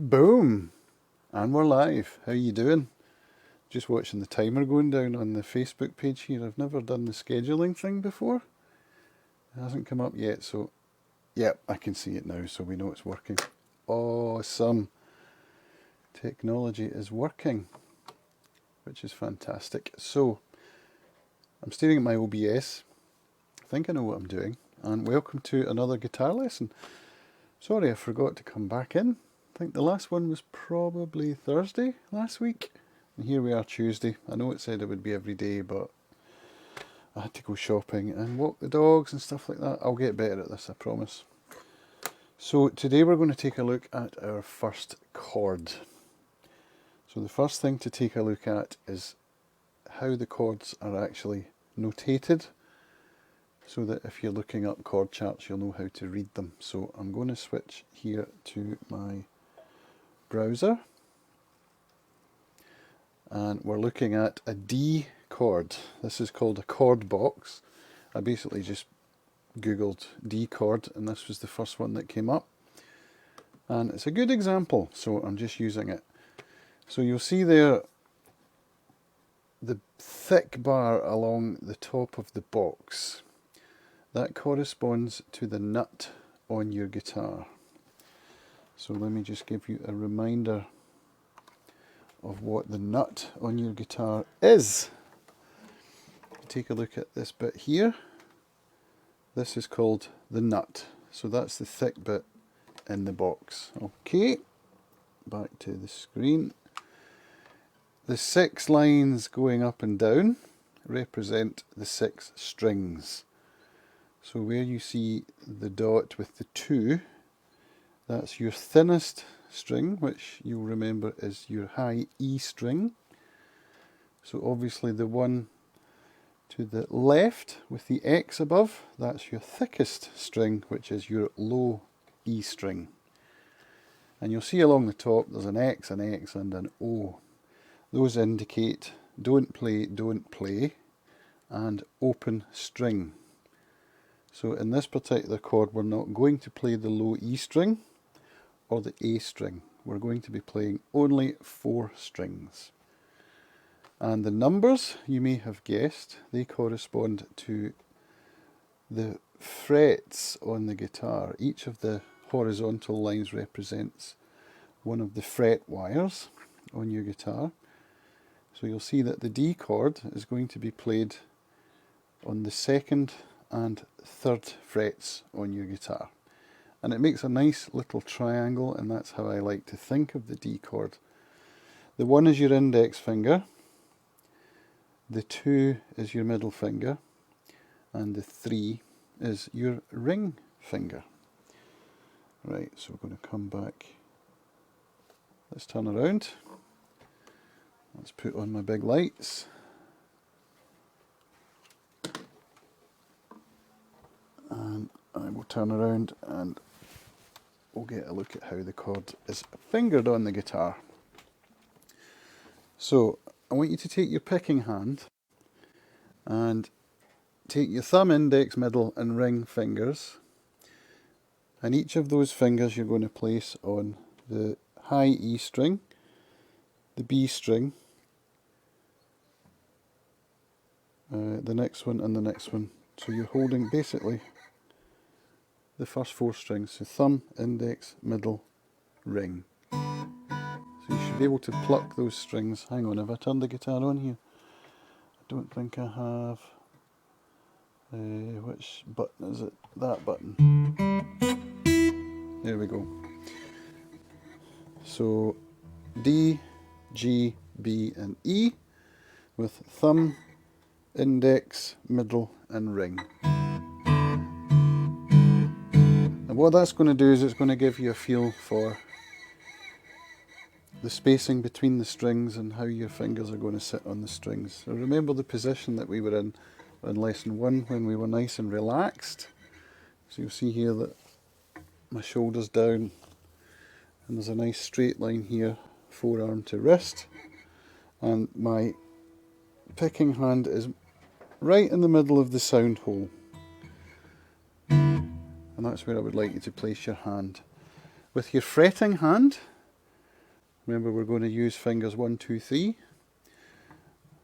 Boom! And we're live. How you doing? Just watching the timer going down on the Facebook page here. I've never done the scheduling thing before. It hasn't come up yet, so yep, I can see it now, so we know it's working. Awesome. Technology is working, which is fantastic. So, I'm staring at my OBS. I think I know what I'm doing. And welcome to another guitar lesson. Sorry, I forgot to come back in. I think the last one was probably Thursday last week. And here we are Tuesday. I know it said it would be every day, but I had to go shopping and walk the dogs and stuff like that. I'll get better at this, I promise. So today we're going to take a look at our first chord. So the first thing to take a look at is how the chords are actually notated, so that if you're looking up chord charts, you'll know how to read them. So I'm going to switch here to my browser, and we're looking at a D chord. This is called a chord box. I basically just googled D chord and this was the first one that came up, and it's a good example, so I'm just using it. So you'll see there the thick bar along the top of the box. That corresponds to the nut on your guitar. So let me just give you a reminder of what the nut on your guitar is. Take a look at this bit here. This is called the nut. So that's the thick bit in the box. Okay, back to the screen. The 6 lines going up and down represent the 6 strings. So where you see the dot with the 2, that's your thinnest string, which you'll remember is your high E string. So obviously the one to the left with the X above, that's your thickest string, which is your low E string. And you'll see along the top there's an X, and an O. Those indicate don't play, and open string. So in this particular chord, we're not going to play the low E string or the A string. We're going to be playing only 4 strings. And the numbers, you may have guessed, they correspond to the frets on the guitar. Each of the horizontal lines represents one of the fret wires on your guitar. So you'll see that the D chord is going to be played on the 2nd and 3rd frets on your guitar. And it makes a nice little triangle, and that's how I like to think of the D chord. The 1 is your index finger, the 2 is your middle finger, and the 3 is your ring finger. Right, so we're going to come back. Let's turn around. Let's put on my big lights. And I will turn around and we'll get a look at how the chord is fingered on the guitar. So I want you to take your picking hand and take your thumb, index, middle and ring fingers, and each of those fingers you're going to place on the high E string, the B string, the next one and the next one. So you're holding basically the first 4 strings, so thumb, index, middle, ring. So you should be able to pluck those strings. Hang on, have I turned the guitar on here? I don't think I have. Which button is it? That button. There we go. So D, G, B and E with thumb, index, middle and ring. And what that's going to do is it's going to give you a feel for the spacing between the strings and how your fingers are going to sit on the strings. So remember the position that we were in lesson 1 when we were nice and relaxed. So you'll see here that my shoulder's down and there's a nice straight line here, forearm to wrist, and my picking hand is right in the middle of the sound hole. And that's where I would like you to place your hand. With your fretting hand, Remember, we're going to use fingers 1, 2, 3.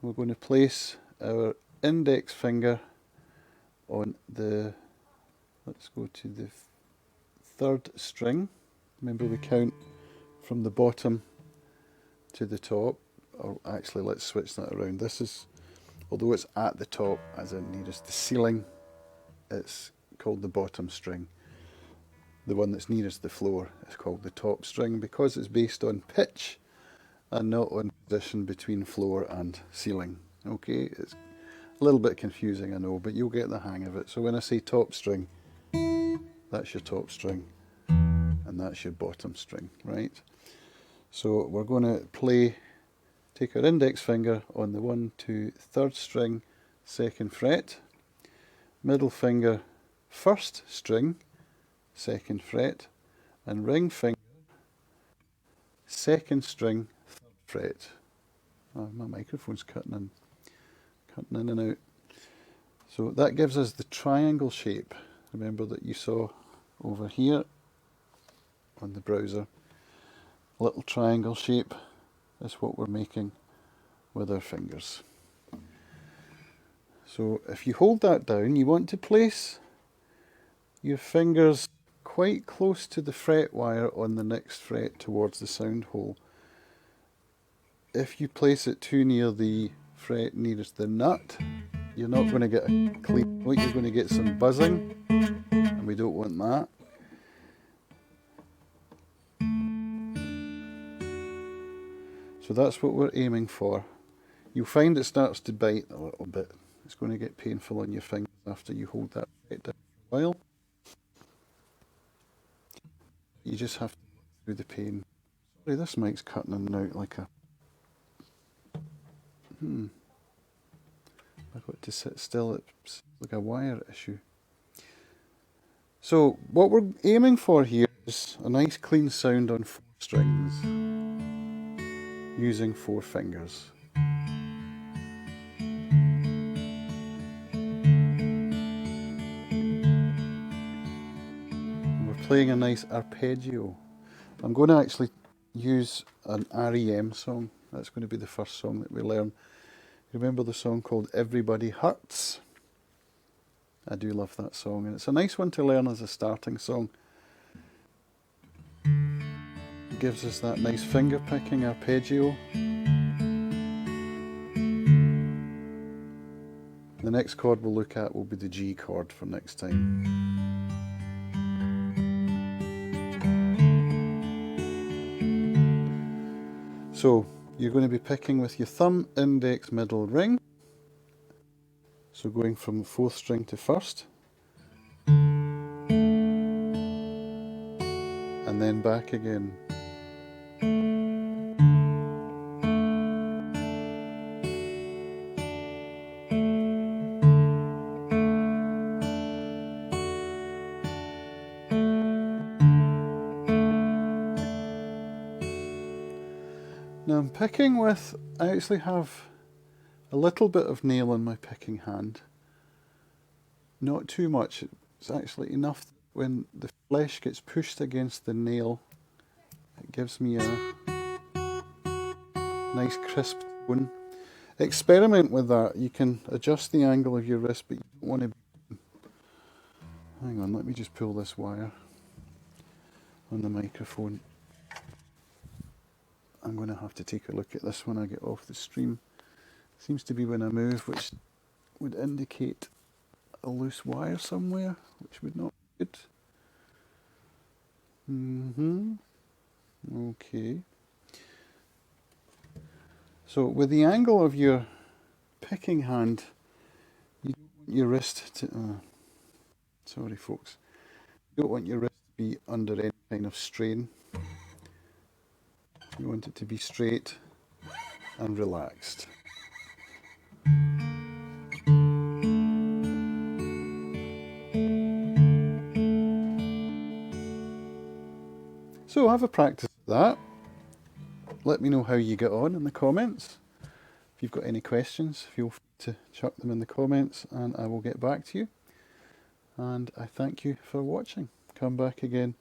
We're going to place our index finger on the, let's go to the 3rd string. Remember, we count from the bottom to the top, or actually let's switch that around. This is, although it's at the top as in nearest the ceiling, it's called the bottom string. The one that's nearest the floor is called the top string because it's based on pitch and not on position between floor and ceiling. Okay, it's a little bit confusing, I know, but you'll get the hang of it. So when I say top string, that's your top string and that's your bottom string, right? So we're going to take our index finger on the 1, 2, 3rd string, 2nd fret, middle finger, 1st string, 2nd fret, and ring finger, 2nd string, 3rd fret. Oh, my microphone's cutting in and out. So that gives us the triangle shape. Remember that you saw over here on the browser. Little triangle shape is what we're making with our fingers. So if you hold that down, you want to place your fingers quite close to the fret wire on the next fret towards the sound hole. If you place it too near the fret nearest the nut, you're not going to get a clean note, you're going to get some buzzing, and we don't want that. So that's what we're aiming for. You'll find it starts to bite a little bit. It's going to get painful on your fingers after you hold that fret down for a while. You just have to go through the pain. Sorry, this mic's cutting in and out like a... I've got to sit still, it's like a wire issue. So what we're aiming for here is a nice clean sound on 4 strings, using 4 fingers. And we're playing a nice arpeggio. I'm going to actually use an REM song. That's going to be the first song that we learn. Remember the song called Everybody Hurts? I do love that song, and it's a nice one to learn as a starting song. It gives us that nice finger picking arpeggio. The next chord we'll look at will be the G chord for next time. So you're going to be picking with your thumb, index, middle, ring. So going from 4th string to 1st. And then back again. Now I'm picking with, I actually have a little bit of nail in my picking hand. Not too much, it's actually enough that when the flesh gets pushed against the nail, it gives me a nice crisp tone. Experiment with that. You can adjust the angle of your wrist, but you don't want to... Hang on, let me just pull this wire on the microphone. I'm going to have to take a look at this when I get off the stream. Seems to be when I move, which would indicate a loose wire somewhere, which would not be good. Okay. So with the angle of your picking hand, you don't want your wrist to... sorry folks. You don't want your wrist to be under any kind of strain. You want it to be straight and relaxed. So have a practice of that. Let me know how you get on in the comments. If you've got any questions, feel free to chuck them in the comments and I will get back to you. And I thank you for watching. Come back again,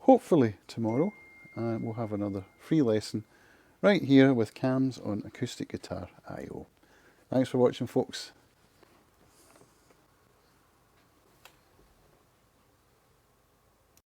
hopefully tomorrow, we'll have another free lesson right here with Cams on Acoustic Guitar IO. Thanks for watching, folks.